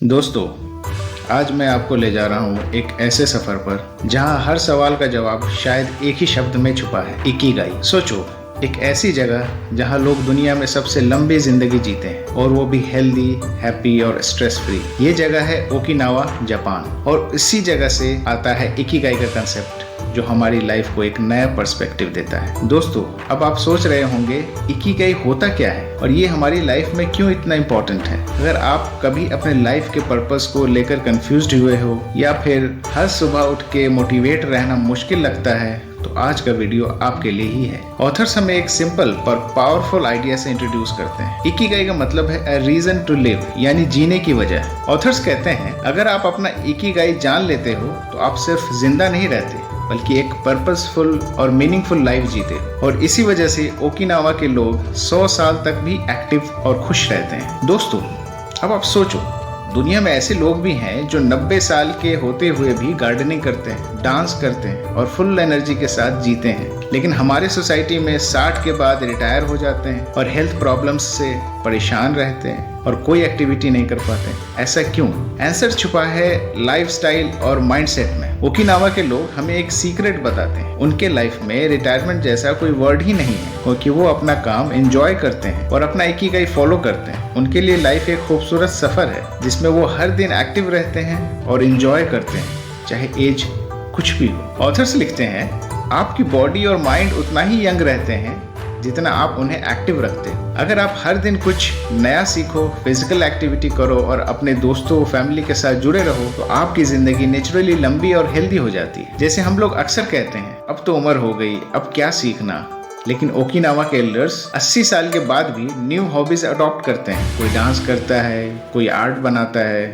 दोस्तों, आज मैं आपको ले जा रहा हूँ एक ऐसे सफर पर जहाँ हर सवाल का जवाब शायद एक ही शब्द में छुपा है, इकिगाई। सोचो, एक ऐसी जगह जहाँ लोग दुनिया में सबसे लंबी जिंदगी जीते हैं और वो भी हेल्दी, हैप्पी और स्ट्रेस फ्री। ये जगह है ओकिनावा, जापान। और इसी जगह से आता है इकिगाई का कंसेप्ट, जो हमारी लाइफ को एक नया पर्सपेक्टिव देता है। दोस्तों, अब आप सोच रहे होंगे इकिगाई होता क्या है और ये हमारी लाइफ में क्यों इतना इम्पोर्टेंट है। अगर आप कभी अपने लाइफ के पर्पस को लेकर कंफ्यूज्ड हुए हो या फिर हर सुबह उठ के मोटिवेट रहना मुश्किल लगता है, तो आज का वीडियो आपके लिए ही है। ऑथर्स हमें एक सिंपल पर पावरफुल आइडिया से इंट्रोड्यूस करते हैं। इकिगाई का मतलब है अ रीजन टू लिव, यानी जीने की वजह। ऑथर्स कहते हैं, अगर आप अपना इकिगाई जान लेते हो तो आप सिर्फ जिंदा नहीं रहते, बल्कि एक पर्पसफुल और मीनिंगफुल लाइफ जीते। और इसी वजह से ओकिनावा के लोग 100 साल तक भी एक्टिव और खुश रहते हैं। दोस्तों, अब आप सोचो, दुनिया में ऐसे लोग भी हैं जो 90 साल के होते हुए भी गार्डनिंग करते हैं, डांस करते हैं और फुल एनर्जी के साथ जीते हैं। लेकिन हमारे सोसाइटी में 60 के बाद रिटायर हो जाते हैं और हेल्थ प्रॉब्लम्स से परेशान रहते हैं और कोई एक्टिविटी नहीं कर पाते। ऐसा क्यों? आंसर छुपा है लाइफस्टाइल और माइंडसेट में। ओकिनावा के लोग हमें एक सीक्रेट बताते हैं। उनके लाइफ में रिटायरमेंट जैसा कोई वर्ड ही नहीं है, क्योंकि वो अपना काम एंजॉय करते हैं और अपना इकिगाई फॉलो करते हैं। उनके लिए लाइफ एक खूबसूरत सफर है जिसमें वो हर दिन एक्टिव रहते हैं और एंजॉय करते हैं, चाहे एज कुछ भी हो। ऑथर्स लिखते हैं, आपकी बॉडी और माइंड उतना ही यंग रहते हैं जितना आप उन्हें एक्टिव रखते हैं। अगर आप हर दिन कुछ नया सीखो, फिजिकल एक्टिविटी करो और अपने दोस्तों फैमिली के साथ जुड़े रहो, तो आपकी जिंदगी नेचुरली लंबी और हेल्दी हो जाती है। जैसे हम लोग अक्सर कहते हैं, अब तो उम्र हो गई, अब क्या सीखना। लेकिन ओकिनावा के एल्डर्स 80 साल के बाद भी न्यू हॉबीज अडॉप्ट करते हैं। कोई डांस करता है, कोई आर्ट बनाता है,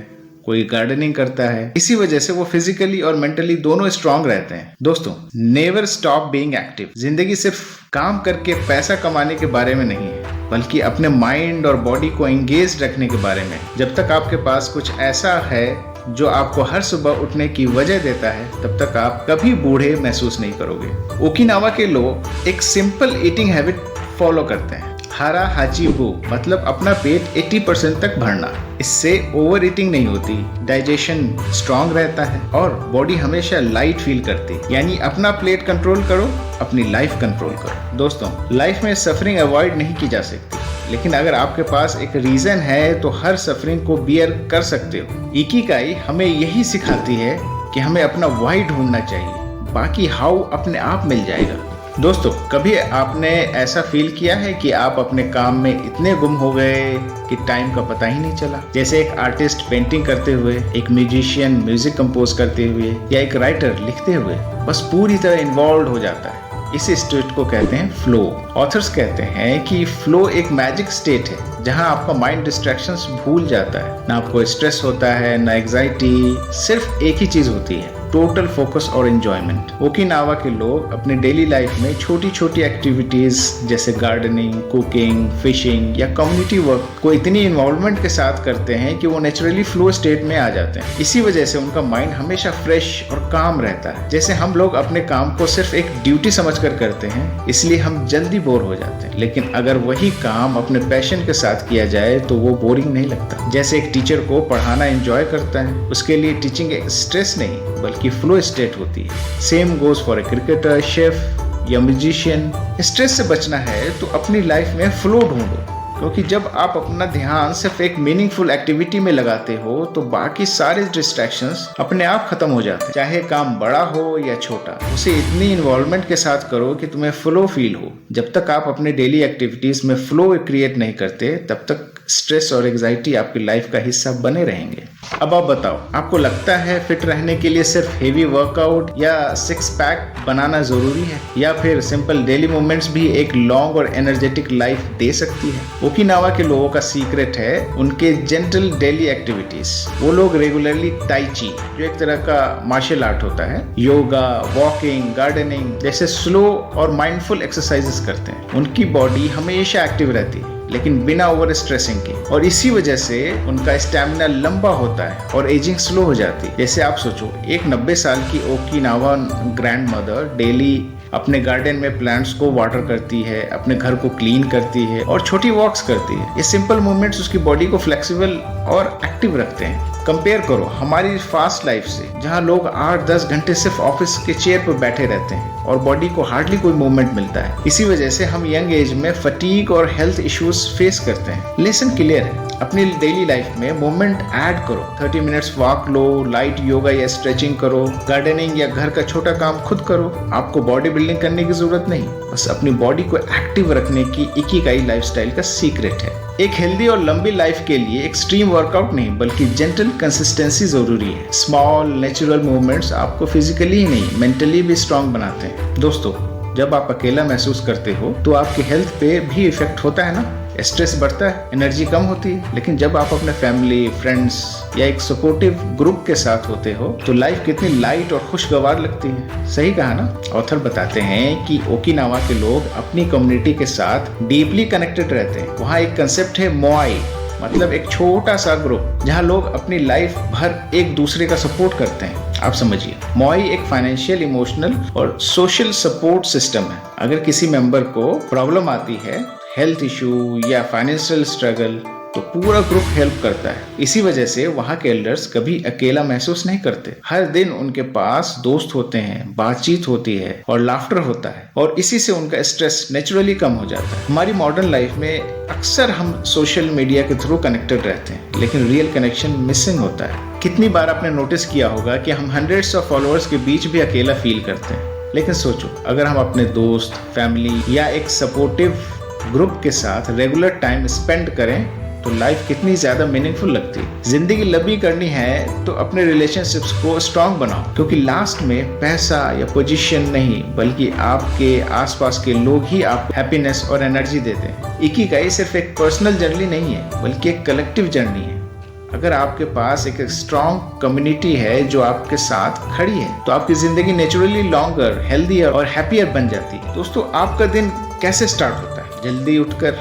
कोई गार्डनिंग करता है। इसी वजह से वो फिजिकली और मेंटली दोनों स्ट्रांग रहते हैं। दोस्तों, नेवर स्टॉप बीइंग एक्टिव। जिंदगी सिर्फ काम करके पैसा कमाने के बारे में नहीं है, बल्कि अपने माइंड और बॉडी को एंगेज रखने के बारे में। जब तक आपके पास कुछ ऐसा है जो आपको हर सुबह उठने की वजह देता है, तब तक आप कभी बूढ़े महसूस नहीं करोगे। ओकिनावा के लोग एक सिंपल ईटिंग हैबिट फॉलो करते हैं, हारा हाची बू, मतलब अपना पेट 80% तक भरना। इससे ओवर ईटिंग नहीं होती, डाइजेशन स्ट्रांग रहता है और बॉडी हमेशा लाइट फील करती है। यानी अपना प्लेट कंट्रोल करो, अपनी लाइफ कंट्रोल करो। दोस्तों, लाइफ में सफरिंग अवॉइड नहीं की जा सकती, लेकिन अगर आपके पास एक रीजन है तो हर सफरिंग को बियर कर सकते हो। इकिगाई हमें यही सिखाती है कि हमें अपना व्हाई ढूंढना चाहिए, बाकी हाउ अपने आप मिल जाएगा। दोस्तों, कभी आपने ऐसा फील किया है कि आप अपने काम में इतने गुम हो गए कि टाइम का पता ही नहीं चला? जैसे एक आर्टिस्ट पेंटिंग करते हुए, एक म्यूजिशियन म्यूजिक कंपोज करते हुए या एक राइटर लिखते हुए बस पूरी तरह इन्वॉल्व हो जाता है। इस स्टेट को कहते हैं फ्लो। ऑथर्स कहते हैं कि फ्लो एक मैजिक स्टेट है जहां आपका माइंड डिस्ट्रैक्शंस भूल जाता है। ना आपको स्ट्रेस होता है, ना एंजाइटी, सिर्फ एक ही चीज होती है, टोटल फोकस और एंजॉयमेंट। ओकिनावा के लोग अपने डेली लाइफ में छोटी छोटी एक्टिविटीज जैसे गार्डनिंग, कुकिंग, फिशिंग या कम्युनिटी वर्क को इतनी इन्वॉल्वमेंट के साथ करते हैं कि वो नेचुरली फ्लो स्टेट में आ जाते हैं। इसी वजह से उनका माइंड हमेशा फ्रेश और काम रहता है। जैसे हम लोग अपने काम को सिर्फ एक ड्यूटी समझकर करते हैं, इसलिए हम जल्दी बोर हो जाते हैं। लेकिन अगर वही काम अपने पैशन के साथ किया जाए तो वो बोरिंग नहीं लगता। जैसे एक टीचर को पढ़ाना एंजॉय करता है, उसके लिए टीचिंग एक स्ट्रेस नहीं बल्कि फ्लो स्टेट होती है। Same goes for a cricketer, chef या म्यूजिशियन। स्ट्रेस से बचना है तो अपनी लाइफ में फ्लो ढूंढो, क्योंकि जब आप अपना ध्यान सिर्फ एक मीनिंगफुल एक्टिविटी में लगाते हो तो बाकी सारे डिस्ट्रैक्शंस अपने आप खत्म हो जाते हैं। चाहे काम बड़ा हो या छोटा, उसे इतनी इन्वॉल्वमेंट के साथ करो कि तुम्हें फ्लो फील हो। जब तक आप अपने डेली एक्टिविटीज में फ्लो क्रिएट नहीं करते, तब तक स्ट्रेस और एंजाइटी आपकी लाइफ का हिस्सा बने रहेंगे। अब आप बताओ, आपको लगता है फिट रहने के लिए सिर्फ हेवी वर्कआउट या 6 पैक बनाना जरूरी है, या फिर सिंपल डेली मूवमेंट्स भी एक लॉन्ग और एनर्जेटिक लाइफ दे सकती है? ओकिनावा के लोगों का सीक्रेट है उनके जेंटल डेली एक्टिविटीज। वो लोग रेगुलरली ताई ची, जो एक तरह का मार्शल आर्ट होता है, योगा, वॉकिंग, गार्डनिंग जैसे स्लो और माइंडफुल एक्सरसाइजेस करते हैं। उनकी बॉडी हमेशा एक्टिव रहती है, लेकिन बिना ओवर स्ट्रेसिंग के, और इसी वजह से उनका स्टैमिना लंबा होता है और एजिंग स्लो हो जाती है। जैसे आप सोचो, एक 90 साल की ओकिनावा ग्रैंड मदर डेली अपने गार्डन में प्लांट्स को वाटर करती है, अपने घर को क्लीन करती है और छोटी वॉक्स करती है। ये सिंपल मूवमेंट्स उसकी बॉडी को फ्लेक्सिबल और एक्टिव रखते हैं। कंपेयर करो हमारी फास्ट लाइफ से, जहाँ लोग 8-10 घंटे सिर्फ ऑफिस के चेयर पर बैठे रहते हैं और बॉडी को हार्डली कोई मूवमेंट मिलता है। इसी वजह से हम यंग एज में फटीग और हेल्थ इश्यूज फेस करते हैं। लेसन क्लियर है, अपनी डेली लाइफ में मूवमेंट ऐड करो। 30 मिनट्स वॉक लो, लाइट योगा या स्ट्रेचिंग करो, गार्डनिंग या घर का छोटा काम खुद करो। आपको बॉडी बिल्डिंग करने की जरूरत नहीं, बस अपनी बॉडी को एक्टिव रखने की इकिगाई लाइफस्टाइल का सीक्रेट है। एक हेल्दी और लंबी लाइफ के लिए एक्सट्रीम वर्कआउट नहीं बल्कि जेंटल कंसिस्टेंसी जरूरी है। स्मॉल नेचुरल मूवमेंट्स आपको फिजिकली ही नहीं मेंटली भी स्ट्रांग बनाते हैं। दोस्तों, जब आप अकेला महसूस करते हो तो आपकी हेल्थ पे भी इफेक्ट होता है ना। स्ट्रेस बढ़ता है, एनर्जी कम होती है। लेकिन जब आप अपने फैमिली, फ्रेंड्स या एक सपोर्टिव ग्रुप के साथ होते हो तो लाइफ कितनी लाइट और खुशगवार लगती है। सही कहा ना। ऑथर बताते हैं कि ओकिनावा के लोग अपनी कम्युनिटी के साथ डीपली कनेक्टेड रहते हैं। वहाँ एक कंसेप्ट है मोआई, मतलब एक छोटा सा ग्रुप जहाँ लोग अपनी लाइफ भर एक दूसरे का सपोर्ट करते हैं। आप समझिए, मोआई एक फाइनेंशियल, इमोशनल और सोशल सपोर्ट सिस्टम है। अगर किसी मेंबर को प्रॉब्लम आती है, हेल्थ इशू या फाइनेंशियल स्ट्रगल, तो पूरा ग्रुप हेल्प करता है। इसी वजह से वहाँ के एल्डर्स कभी अकेला महसूस नहीं करते। हर दिन उनके पास दोस्त होते हैं, बातचीत होती है और लाफ्टर होता है, और इसी से उनका स्ट्रेस नेचुरली कम हो जाता है। हमारी मॉडर्न लाइफ में अक्सर हम सोशल मीडिया के थ्रू कनेक्टेड रहते हैं, लेकिन रियल कनेक्शन मिसिंग होता है। कितनी बार आपने नोटिस किया होगा कि हम हंड्रेड्स ऑफ फॉलोअर्स के बीच भी अकेला फील करते हैं। लेकिन सोचो, अगर हम अपने दोस्त, फैमिली या एक सपोर्टिव ग्रुप के साथ रेगुलर टाइम स्पेंड करें तो लाइफ कितनी ज्यादा मीनिंगफुल लगती है। जिंदगी लंबी करनी है तो अपने रिलेशनशिप्स को स्ट्रांग बनाओ, क्योंकि लास्ट में पैसा या पोजीशन नहीं बल्कि आपके आसपास के लोग ही आपको हैप्पीनेस और एनर्जी देते हैं। इकिगाई सिर्फ एक पर्सनल जर्नी नहीं है बल्कि एक कलेक्टिव जर्नी है। अगर आपके पास एक स्ट्रॉन्ग कम्युनिटी है जो आपके साथ खड़ी है तो आपकी जिंदगी नेचुरली लॉन्गर, हेल्दियर और हैप्पियर बन जाती है। दोस्तों, आपका दिन कैसे स्टार्ट होता है? जल्दी उठकर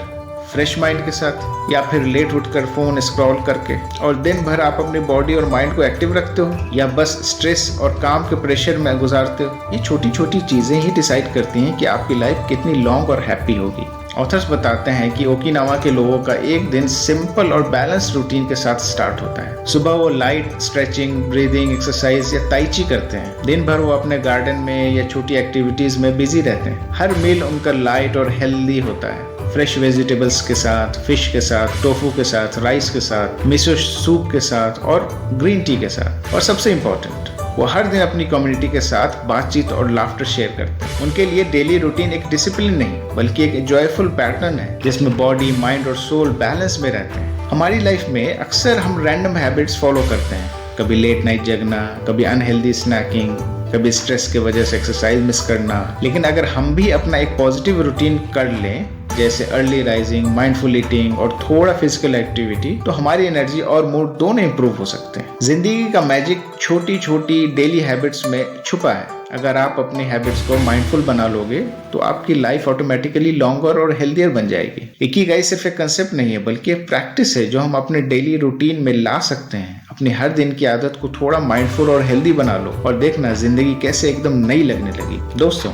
फ्रेश माइंड के साथ, या फिर लेट उठकर फोन स्क्रॉल करके, और दिन भर आप अपनी बॉडी और माइंड को एक्टिव रखते हो, या बस स्ट्रेस और काम के प्रेशर में गुजारते हो? ये छोटी छोटी चीजें ही डिसाइड करती हैं कि आपकी लाइफ कितनी लॉन्ग और हैप्पी होगी। ऑथर्स बताते हैं कि ओकिनावा के लोगों का एक दिन सिंपल और बैलेंस रूटीन के साथ स्टार्ट होता है। सुबह वो लाइट स्ट्रेचिंग, ब्रीदिंग एक्सरसाइज या ताइची करते हैं। दिन भर वो अपने गार्डन में या छोटी एक्टिविटीज में बिजी रहते हैं। हर मील उनका लाइट और हेल्दी होता है, फ्रेश वेजिटेबल्स के साथ, फिश के साथ, टोफू के साथ, राइस के साथ, मिसो सूप के साथ और ग्रीन टी के साथ। और सबसे इम्पोर्टेंट, वो हर दिन अपनी कम्युनिटी के साथ बातचीत और लाफ्टर शेयर करते हैं। उनके लिए डेली रूटीन एक डिसिप्लिन नहीं बल्कि एक जॉयफुल पैटर्न है जिसमें बॉडी, माइंड और सोल बैलेंस में रहते हैं। हमारी लाइफ में अक्सर हम रैंडम हैबिट्स फॉलो करते हैं, कभी लेट नाइट जगना, कभी अनहेल्दी स्नैकिंग, कभी स्ट्रेस की वजह से एक्सरसाइज मिस करना। लेकिन अगर हम भी अपना एक पॉजिटिव रूटीन कर लें, जैसे अर्ली राइजिंग, माइंडफुल ईटिंग और थोड़ा फिजिकल एक्टिविटी, तो हमारी एनर्जी और मूड दोनों इंप्रूव हो सकते हैं। जिंदगी का मैजिक छोटी छोटी डेली हैबिट्स में छुपा है। अगर आप अपनी हैबिट्स को माइंडफुल बना लोगे तो आपकी लाइफ ऑटोमेटिकली लॉन्गर और हेल्दियर बन जाएगी। इकिगाई सिर्फ एक कंसेप्ट नहीं है बल्कि एक प्रैक्टिस है जो हम अपने डेली रूटीन में ला सकते हैं। अपनी हर दिन की आदत को थोड़ा माइंडफुल और हेल्दी बना लो और देखना जिंदगी कैसे एकदम नई लगने लगी। दोस्तों,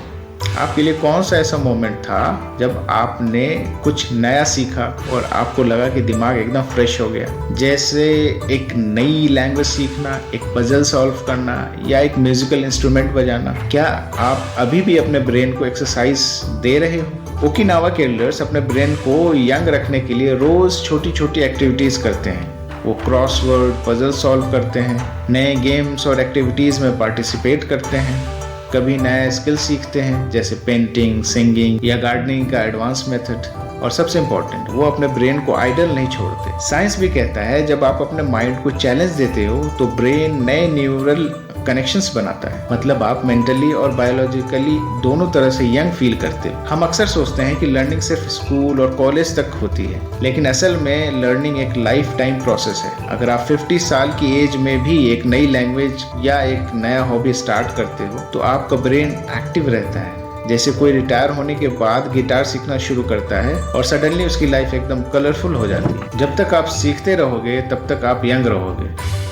आपके लिए कौन सा ऐसा मोमेंट था जब आपने कुछ नया सीखा और आपको लगा कि दिमाग एकदम फ्रेश हो गया? जैसे एक नई लैंग्वेज सीखना, एक पजल सॉल्व करना या एक म्यूजिकल इंस्ट्रूमेंट बजाना। क्या आप अभी भी अपने ब्रेन को एक्सरसाइज दे रहे हो? ओकिनावा के एल्डर्स अपने ब्रेन को यंग रखने के लिए रोज छोटी छोटी एक्टिविटीज करते हैं। वो क्रॉसवर्ड, पजल सॉल्व करते हैं, नए गेम्स और एक्टिविटीज में पार्टिसिपेट करते हैं, कभी नया स्किल सीखते हैं जैसे पेंटिंग, सिंगिंग या गार्डनिंग का एडवांस मेथड। और सबसे इम्पोर्टेंट, वो अपने ब्रेन को आइडल नहीं छोड़ते। साइंस भी कहता है जब आप अपने माइंड को चैलेंज देते हो तो ब्रेन नए न्यूरल कनेक्शंस बनाता है। मतलब आप मेंटली और बायोलॉजिकली दोनों तरह से यंग फील करते हो। हम अक्सर सोचते हैं कि लर्निंग सिर्फ स्कूल और कॉलेज तक होती है, लेकिन असल में लर्निंग एक लाइफ टाइम प्रोसेस है। अगर आप 50 साल की एज में भी एक नई लैंग्वेज या एक नया हॉबी स्टार्ट करते हो तो आपका ब्रेन एक्टिव रहता है। जैसे कोई रिटायर होने के बाद गिटार सीखना शुरू करता है और सडनली उसकी लाइफ एकदम कलरफुल हो जाती है। जब तक आप सीखते रहोगे तब तक आप यंग रहोगे।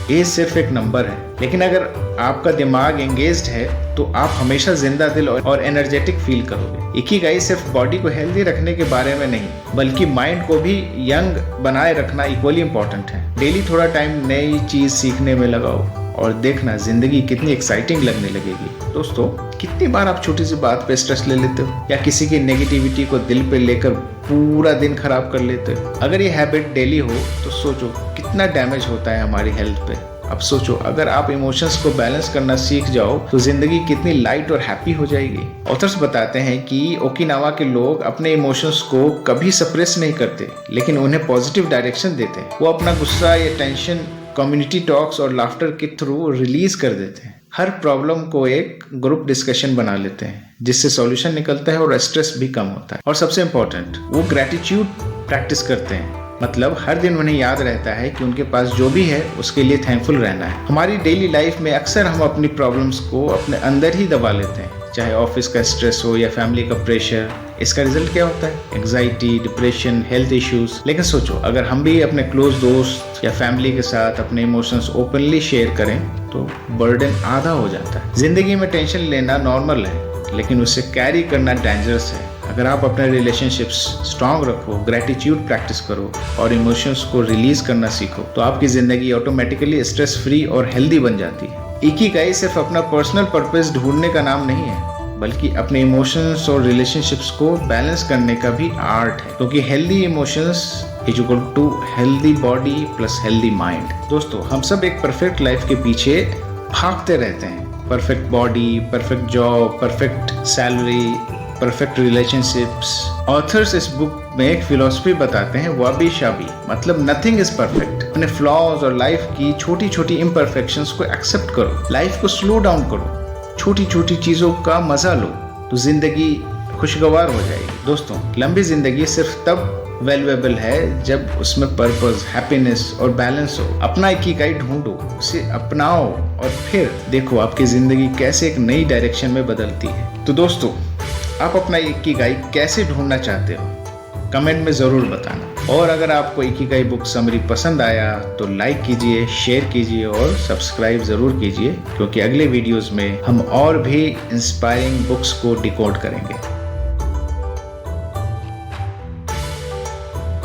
एज सिर्फ एक नंबर है, लेकिन अगर आपका दिमाग एंगेज्ड है तो आप हमेशा जिंदा दिल और एनर्जेटिक फील करोगे। इकिगाई सिर्फ बॉडी को हेल्दी रखने के बारे में नहीं, बल्कि माइंड को भी यंग बनाए रखना इक्वली इम्पोर्टेंट है। डेली थोड़ा टाइम नई चीज सीखने में लगाओ और देखना जिंदगी कितनी एक्साइटिंग लगने लगेगी। दोस्तों, कितनी बार आप छोटी सी बात पे स्ट्रेस ले लेते हो या किसी की नेगेटिविटी को दिल पे लेकर पूरा दिन खराब कर लेते हो? अगर ये हैबिट डेली हो तो सोचो कितना डैमेज होता है हमारी हेल्थ पे। अब सोचो, अगर आप इमोशंस को बैलेंस करना सीख जाओ तो जिंदगी कितनी लाइट और हैप्पी हो जाएगी। ऑथर्स बताते हैं कि ओकिनावा के लोग अपने इमोशंस को कभी सप्रेस नहीं करते, लेकिन उन्हें पॉजिटिव डायरेक्शन देते हैं। वो अपना गुस्सा या टेंशन कम्युनिटी टॉक्स और लाफ्टर के थ्रू रिलीज कर देते हैं। हर प्रॉब्लम को एक ग्रुप डिस्कशन बना लेते हैं, जिससे सॉल्यूशन निकलता है और स्ट्रेस भी कम होता है। और सबसे इम्पोर्टेंट, वो ग्रैटिट्यूड प्रैक्टिस करते हैं, मतलब हर दिन उन्हें याद रहता है कि उनके पास जो भी है उसके लिए थैंकफुल रहना है। हमारी डेली लाइफ में अक्सर हम अपनी प्रॉब्लम्स को अपने अंदर ही दबा लेते हैं, चाहे ऑफिस का स्ट्रेस हो या फैमिली का प्रेशर। इसका रिजल्ट क्या होता है? Anxiety, depression, health issues. लेकिन सोचो, अगर हम भी अपने क्लोज दोस्त या फैमिली के साथ अपने इमोशंस ओपनली शेयर करें तो बर्डन आधा हो जाता है। जिंदगी में टेंशन लेना नॉर्मल है, लेकिन उसे कैरी करना डेंजरस है। अगर आप अपने रिलेशनशिप्स स्ट्रांग रखो, ग्रैटिट्यूड प्रैक्टिस करो और इमोशंस को रिलीज करना सीखो, तो आपकी जिंदगी ऑटोमेटिकली स्ट्रेस फ्री और हेल्दी बन जाती है। इकिगाई सिर्फ अपना पर्सनल पर्पस ढूंढने का नाम नहीं है, बल्कि अपने इमोशंस और रिलेशनशिप्स को बैलेंस करने का भी आर्ट है, क्योंकि healthy emotions is equal to healthy body plus healthy mind. दोस्तों, हम सब एक परफेक्ट लाइफ के पीछे भागते रहते हैं। Perfect body, perfect job, perfect salary, perfect relationships. Authors इस बुक में एक फिलॉसफी बताते हैं, वाबी शाबी, मतलब नथिंग इज परफेक्ट। अपने फ्लॉज और लाइफ की छोटी छोटी इम्परफेक्शंस को एक्सेप्ट करो, लाइफ को स्लो डाउन करो, छोटी छोटी चीजों का मजा लो, तो जिंदगी खुशगवार हो जाएगी। दोस्तों, लंबी जिंदगी सिर्फ तब वैल्यूएबल है जब उसमें पर्पस, हैप्पीनेस और बैलेंस हो। अपना इकिगाई ढूंढो, उसे अपनाओ और फिर देखो आपकी जिंदगी कैसे एक नई डायरेक्शन में बदलती है। तो दोस्तों, आप अपना इकिगाई कैसे ढूंढना चाहते हो? कमेंट में ज़रूर बताना। और अगर आपको इकिगाई बुक समरी पसंद आया तो लाइक कीजिए, शेयर कीजिए और सब्सक्राइब ज़रूर कीजिए, क्योंकि अगले वीडियोज़ में हम और भी इंस्पायरिंग बुक्स को डिकोड करेंगे।